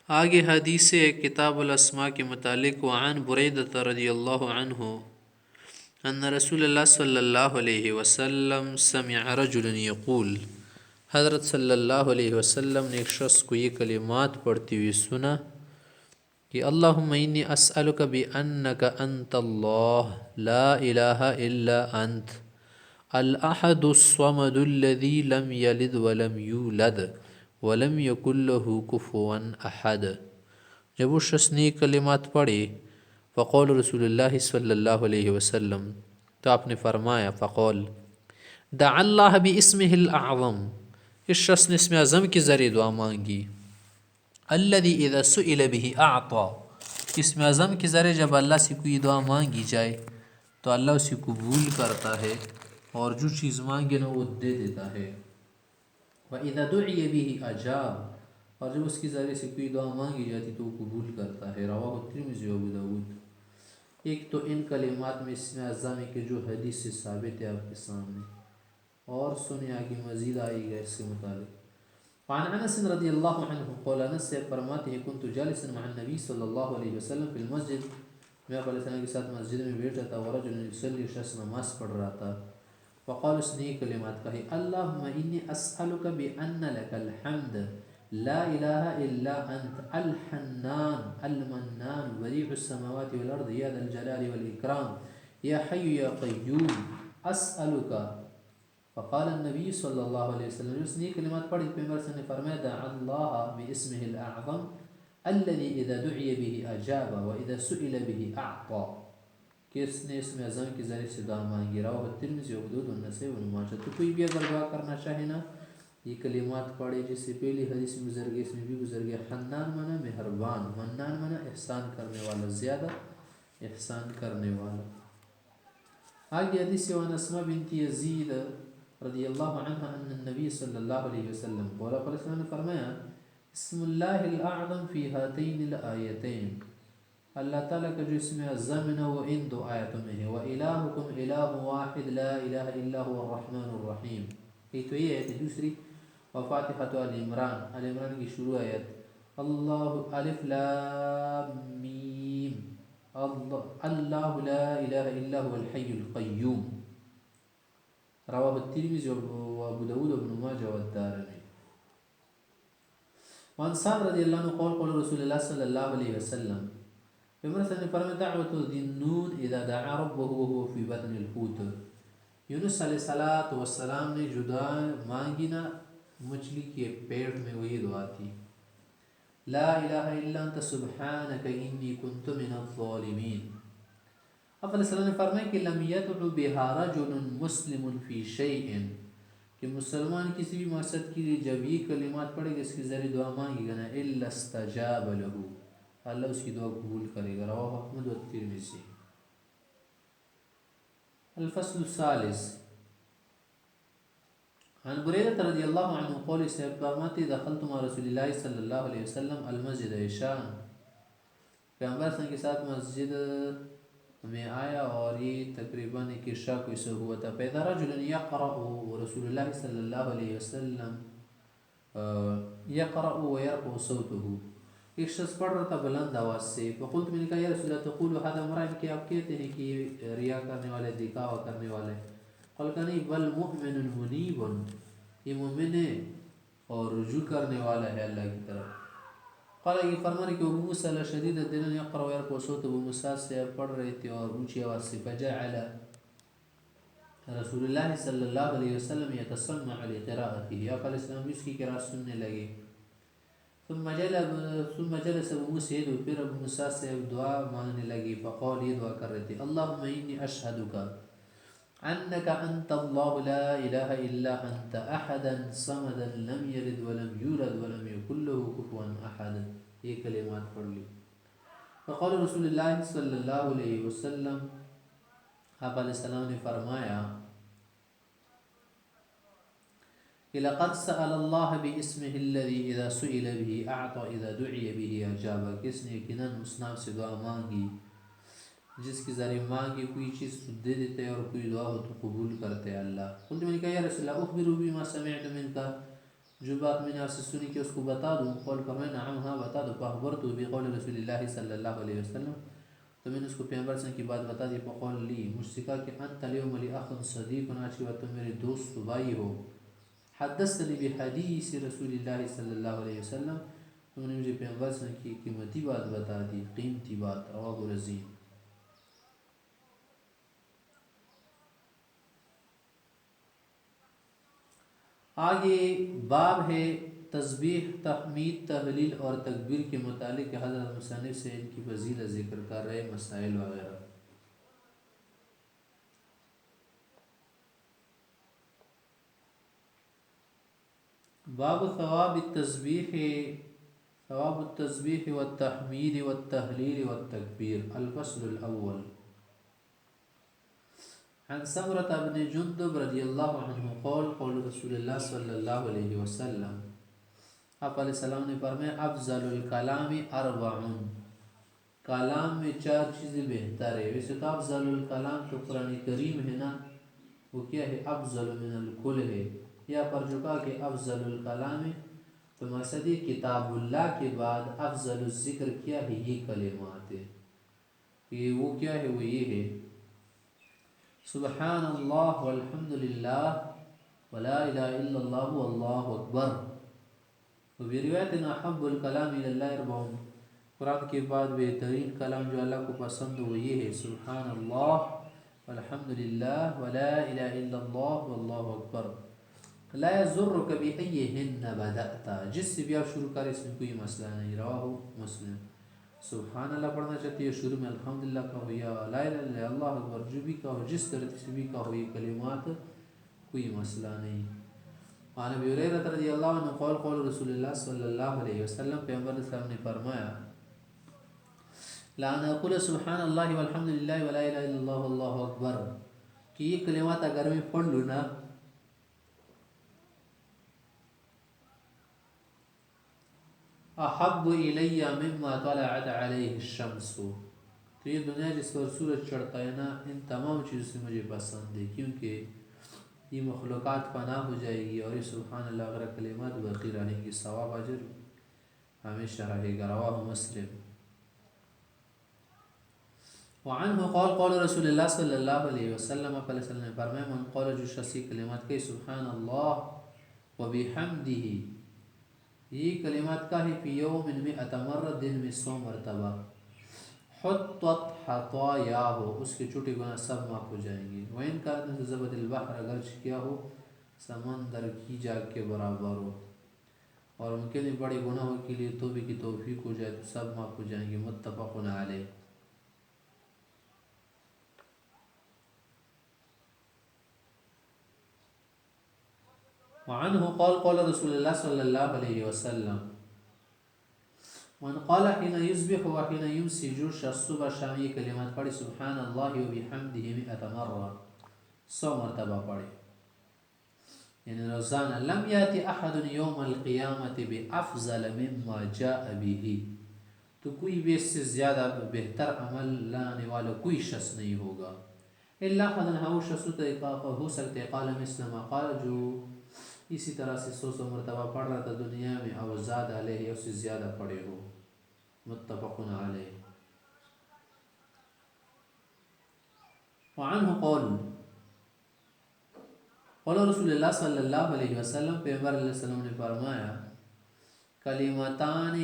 آگے حدیث کتاب الاسماء کے متعلق وعن بریدہ رضی اللہ عنہ ان رسول اللہ صلی اللہ علیہ وسلم سمع رجلا یقول، حضرت صلی اللہ علیہ وسلم نے ایک شخص کو یہ کلمات پڑھتے ہوئے سنا کہ اللہم انی اسألک بانک انت اللہ لا الہ الا انت الاحد الصمد الذی لم یلد ولم یولد ولم یکن له کفوا احد۔ جب اس شخص نے یہ کلمات پڑھے فقول رسول اللہ صلی اللہ علیہ وسلم، تو آپ نے فرمایا فقول دع اللہ باسمہ الاعظم، اس شخص نے اسم اعظم کے ذریعے دعا مانگی، الذی اذا سئل به اعطا، اسم اعظم کے ذریعے جب اللہ سے کوئی دعا مانگی جائے تو اللہ اسے قبول کرتا ہے اور جو چیز مانگے نا وہ دے دیتا ہے۔ وَإِذَا دُعِيَ بِهِ أَجَابَ، اور جب اس کے ذریعے سے کوئی دعا مانگی جاتی تو وہ قبول کرتا ہے۔ رواہ ترمذی و ابو داود۔ ایک تو ان کلمات میں اسم اعظم کے جو حدیث سے ثابت ہے آپ کے سامنے، اور سنیں آگے مزید آئے گا اس کے متعلق۔ وعن انس رضی اللہ عنہ قول، انس سے فرماتے ہیں كنت جالسا مع النبی صلی اللہ علیہ وسلم فی المسجد، میں آپ علیہ السلام کے ساتھ مسجد میں بیٹھا تھا، ورجل یصلی، شخص نماز پڑھ رہا تھا، فقال، اس نے کلمات کہی، اللہم انی اسألک بان لک الحمد لا الہ الا انت الحنان المنان بدیع السماوات والارض یا ذا الجلال والاکرام یا حی یا قیوم اسألک۔ فقال النبی صلی اللہ علیہ وسلم، اس نے کلمات پڑھی، پیغمبر صلی اللہ علیہ وسلم نے فرمایا دع اللہ باسمہ الاعظم الذي اذا دعی به اجاب واذا سئل به اعطا، کہ اس نے اسم اعظم کے ذریعے سے دعا مانگی۔ رواہ ترمذی و ابو داؤد والنسائی وابن ماجہ۔ تو کوئی بھی اگر دعا کرنا چاہے نا، یہ کلمات پڑھے، جس سے پہلی حدیث میں گزر گئی، اس میں بھی گزر گیا۔ حنان منا مہربان، منان منا احسان کرنے والا، زیادہ احسان کرنے والا۔ آگے حدیث وعن اسماء بنت یزید رضی اللہ عنہ ان النبی صلی اللہ علیہ وسلم قال، علیہ وسلم نے فرمایا اسم اللہ الاعظم فی ہاتین الآیتین، اللہ تعالیٰ کا جو اسم اعظم ہے وہ ان دو آیتوں میں ہے، وَإِلَٰهُكُمْ إِلَٰهٌ وَاحِدٌ لَا إِلَٰهَ إِلَّا هُوَ الرَّحْمَٰنُ الرَّحِيمُ، یہ تو یہ ہے دوسری، وفاتحۃ آل عمران، آل عمران کی شروع آیت، اللہ الف لام میم، اللہ لا الہ الا هو الحی القیوم۔ رواہ الترمذی و ابو داود و ابن ماجہ والدارمی۔ وعن سعد رضی اللہ عنہ قول قول رسول اللہ صلی اللہ علیہ وسلم، پیغمبر صلی اللہ علیہ وسلم نے فرمایا دعوت ذی النون اذا دعا ربه وهو في بطن الحوت، یونس علیہ السلام نے جو دعا مانگی نا مچھلی کے پیٹ میں، وہی دعا تھی، لا الہ الا انت سبحانک انی کنت من الظالمین۔ آپ علیہ السلام نے فرمایا کہ لم یدع بها رجل مسلم فی شیء، کہ مسلمان کسی بھی مقصد کے لیے جب یہ کلمات پڑھے گا، اس کے ذریعے دعا مانگے گا نا، الا استجاب له، اللہ اس کی دعا قبول کرے گا۔ رواہ احمد والترمذی۔ الفصل الثالث عن بریدہ رضی اللہ عنہ قول، سے فرماتے دخلت مع رسول اللہ صلی اللہ علیہ وسلم المسجد عشاء، پیغمبر صلی اللہ علیہ وسلم کے ساتھ مسجد میں آیا اور یہ تقریباً ایک عشاء کو اسے ہوا تھا۔ فإذا رجل یقرأ، رسول اللہ صلی اللہ علیہ وسلم یقرأ ویرفع صوته، ایک شخص پڑھ رہا تھا بلند آواز سے، فقلت، میں نے کہا یا رسول اللہ تقول هذا مرائب، کہ آپ کہتے ہیں کہ یہ ریا کرنے والے، دکھاوا کرنے والے؟ قال کہ نہیں، بل مؤمن منیب، یہ مومن ہے اور رجوع کرنے والا ہے اللہ کی طرف۔ قال، یہ فرمانے کہ ابو موسیٰ شدید الدین یقرأ ویرفع صوته، ابو موسیٰ سے پڑھ رہے تھے اور اونچی آواز سے، فجعل رسول اللہ صلی اللہ علیہ وسلم یتسمع لقراءته، آپ علیہ السلام بھی اس کی قراءت سننے لگے۔ ثم جلس ابو موسیٰ يدعو، پھر ابو موسیٰ سے دعا مانگنے لگی، فقال، یہ دعا کر رہے تھے، اللہم انی اشہدک انک انت اللہ لا الہ الا انت احدا صمدا لم یلد ولم یولد ولم یکن له کفوا احد، یہ کلمات پڑھ لی۔ فقال رسول اللہ صلی اللہ علیہ وسلم، آپ علیہ السلام نے فرمایا کہ لقد سأل اللہ باسمہ الذی اذا سئل به اعطى اذا دعی به اجاب، کس نے یقیناً اس نام سے دعا مانگی جس کے ذریعے مانگی کوئی چیز تو دے دیتے اور کوئی دعا ہو تو قبول کرتے اللہ۔ قلت، میں نے کہا یا رسول اللہ اخبروا بما سمعت منک، جو بات میں نے آپ سے سنی کہ اس کو بتا دوں؟ قول فرمائے نعم ہاں بتا دو. فاخبرته بقول رسول اللہ صلی اللہ علیہ وسلم، تو میں نے اس کو پیغمبر سے کی بات بتا دی. فقول لی، مجھ سے کہا کہ انت اليوم لی اخ صدیق، آج کے بعد تم میرے دوست و بھائی ہو. حدثنی بحدیث رسول اللہ صلی اللہ علیہ وسلم، تو نے مجھے پیغمبر سے کی قیمتی بات بتا دی، قیمتی بات. رواه رزین. آگے باب ہے تسبیح، تحمید، تحلیل اور تکبیر کے متعلق حضرت مصنف سے ان کی فضیلت ذکر کر رہے مسائل وغیرہ. باب ثواب التسبیح، ثواب التسبیح والتحمید والتحلیل والتکبیر. الفصل الاول. عن سمرة بن جندب رضی اللہ عنہ قول قول رسول اللہ صلی اللہ علیہ وسلم، آپ علیہ السلام نے فرمایا افضل الکلام اربعن، کلام میں چار چیزیں بہتر ہے. ویسے تو افضل الکلام تو قرآن کریم ہے نا، وہ کیا ہے؟ افضل من الکل ہے. یا پر جو کہا کہ افضل الکلام ہے تو مقصد یہ کتاب اللہ کے بعد افضل الذکر کیا ہے؟ یہ کلمات ہے. کہ وہ کیا ہے؟ وہ یہ ہے سبحان اللہ والحمد للہ ولا الہ الا اللہ واللہ اکبر. وفي روایت احب الکلام الی اللہ اربعون، قرآن کے بعد بہترین کلام جو اللہ کو پسند وہ یہ ہے سبحان اللہ والحمد للہ ولا الہ الا اللہ واللہ اکبر. لا يضرك بأيهن بدأت، جس سے بھی آپ شروع کریں اس میں کوئی مسئلہ نہیں. رواہ مسلم. سبحان اللہ پڑھنا چاہتے ہو شروع میں الحمدللہ کہو یا لا الہ الا اللہ اکبر، جو بھی کہو جس طرح سے بھی کہو یہ کلمات کوئی مسئلہ نہیں. عن ابی ہریرہ رضی اللہ عنہ قول قول رسول اللہ صلی اللہ علیہ وسلم، پیغمبر صلی اللہ علیہ وسلم نے فرمایا لا نقول سبحان اللہ والحمد للہ ولا الہ الا اللہ واللہ اکبر، کہ یہ کلمات اگر میں پڑھ لوں نا احب الی مما طلعت علیہ الشمس، تو یہ دنیا جس پر سورج چڑھتا ہے نا ان تمام چیزوں سے مجھے پسند ہے، کیونکہ یہ مخلوقات پناہ ہو جائے گی اور یہ سبحان اللہ وغیرہ کلمات باقی رہنے کی، ثواب اجر ہمیشہ رہے گا. رواہ مسلم. وعنہ قال قال رسول اللہ صلی اللہ علیہ وسلم، آپ علیہ وسلم نے فرمایا من قال، جو شخص کلمات کہ سبحان اللہ وبحمدہ، یہ کلمات کا ہے فی یوم میں اتمرد، دن میں 100 مرتبہ، حطت خطایاہ، اس کے چھوٹے گناہ سب معاف ہو جائیں گے. وَإِن كانت مثل زبد البحر، اگرچہ کیا ہو سمندر کی جاگ کے برابر ہو، اور ان کے لیے بڑے گناہوں کے لیے توبہ کی توفیق ہو جائے تو سب معاف ہو جائیں گے. متفق علیہ. وعنہ قال قال رسول اللہ صلی اللہ علیہ وسلم من قال حين يصبح وحين يمسي، جو شخص صبح شام یہ کلمات پڑھے سبحان اللہ وبحمدہ 100 مرہ، 100 مرتبہ پڑھے، یعنی روزانہ، لم یاتی احد یوم القیامت بافضل مما جاء به، تو کوئی بھی اس سے زیادہ بہتر عمل لانے والا کوئی شخص نہیں ہوگا. الا خدن ہو شخص ہو سکتے قال مثل ما قال، جو اسی طرح سے 100 مرتبہ پڑھ رہا تھا دنیا میں، او زاد علیہ، اس سے زیادہ پڑھے ہو. متفق علیہ. وعنہ قول قول رسول اللہ صلی اللہ علیہ وسلم، پیغمبر علیہ السلام نے فرمایا کلمتان،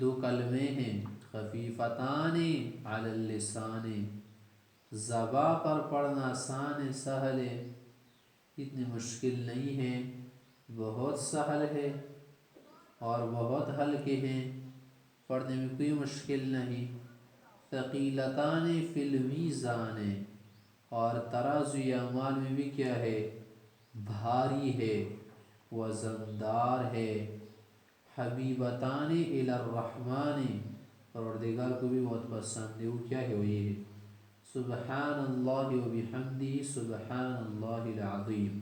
دو کلمے ہیں، خفیفتان علی اللسان، زباں پر پڑھنا آسان ہے، سہل ہے، اتنی مشکل نہیں ہے، بہت سہل ہے اور بہت ہلکے ہیں، پڑھنے میں کوئی مشکل نہیں. ثقیلتان فی المیزان، اور ترازوی اعمال میں بھی کیا ہے؟ بھاری ہے، وزندار ہے. حبیبتان الی الرحمن، پروردگار کو بھی بہت پسند ہے. وہ کیا ہے؟ وہ یہ ہے سبحان اللہ وبحمدہ سبحان اللہ العظیم.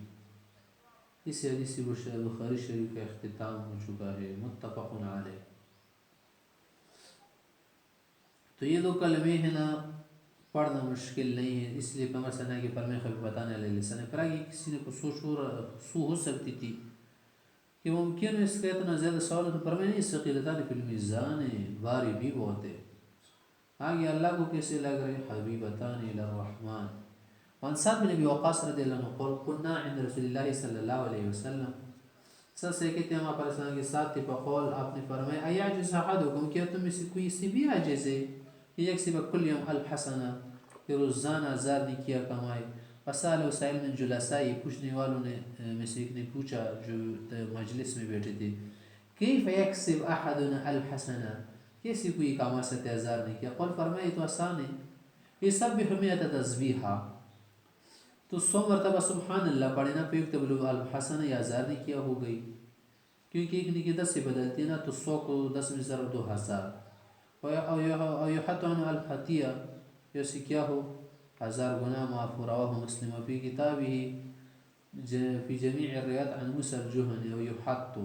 اس حدیث بخاری شریف کا اختتام ہو چکا ہے. متفق علیہ. تو یہ دو کلمے ہیں نا پڑھنا مشکل نہیں ہے، اس لیے پیغمبر صلی اللہ علیہ وسلم کے فرمائے خفیفتان علی اللسان. فرا کہ کسی نے کو سو ہو سکتی تھی کہ ممکن ہے اس کا اتنا زیادہ سوال ہے تو فرمائے نہیں ثقیلتان فی المیزان، بھاری بھی بہت ہے. آگے اللہ کو کیسے لگ رہے حبیبتان الی الرحمن. وعن سعد بن ابی وقاص رضی اللہ عنہ قال كنا عند رسول اللہ صلی اللہ علیہ وسلم. سر سے کہتے ہیں ہمارے السلام کے ساتھ تھے فقال آپ نے فرمایا ایعجز احدکم، کیا تم میں سے کوئی سے بھی عاجز ہے کہ یکسب کل یوم الحسنہ، کہ روزانہ 1000 نیکیاں کمائے. فسأل سائل من جلسائی، پوچھنے والوں نے میں سے ایک نے پوچھا جو مجلس میں بیٹھے تھے، کیف یکسب احدنا الحسنہ، کیسے کوئی کما سکتے 1000 نیکیاں. قال فرمایا تو آسان ہے، یسبح 100 تسبیحا، تو 100 مرتبہ سبحان اللہ پڑھے نا، فیکتب له الحسنہ، یا 1000 نیکیاں ہو گئی. کیونکہ ایک نیکی 10 سے بدلتی ہے نا، تو 100 کو 10 میں ضرب 2000. او یحط عنہ الخطیہ، جیسے کیا ہو 1000 گناہ معاف. رواہ مسلم فی کتابہ فی جمیع الروایات عن موسی الجہنی. او یحط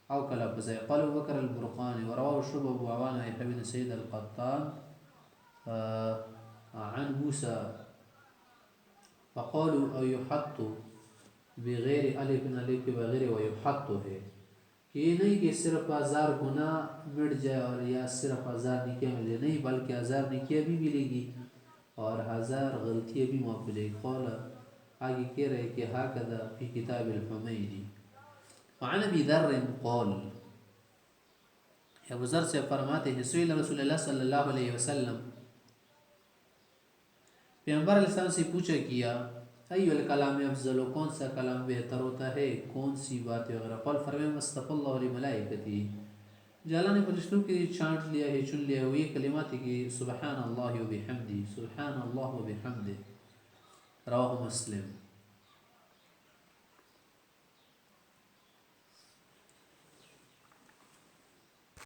او کلا فزای. قال ابو بکر البرقانی ورواه شعبہ ابو عوانہ یحیی بن سعید القطان عن موسی فقالوا او یحط بغیر الف، الف کے بغیر و یحط ہے، کہ یہ نہیں کہ صرف 1000 گناہ مٹ جائے اور یا صرف 1000 نیکیاں ملے، نہیں بلکہ 1000 نیکیاں بھی ملے گی اور 1000 غلطیاں بھی معاف ہو جائے گی. قال آگے کہہ رہے کہ ہاکذا فی کتاب الحمیدی. وعن ابی ذر قال، ابو ذر سے فرماتے ہیں سئل رسول اللہ صلی اللہ علیہ وسلم، پیغمبر علیہ السلام سے پوچھا کیا ایو الکلام افضل، کون سا کلام بہتر ہوتا ہے، کون سی بات وغیرہ. قال فرمایا مصطفی اللہ علیہ ملائکتی، جو اللہ نے فرشتوں کے چھانٹ لیا ہے، چن لیا ہے، وہ یہ کلمات ہے کہ سبحان اللہ و بحمدہ، سبحان اللہ و بحمدہ. رواہ مسلم.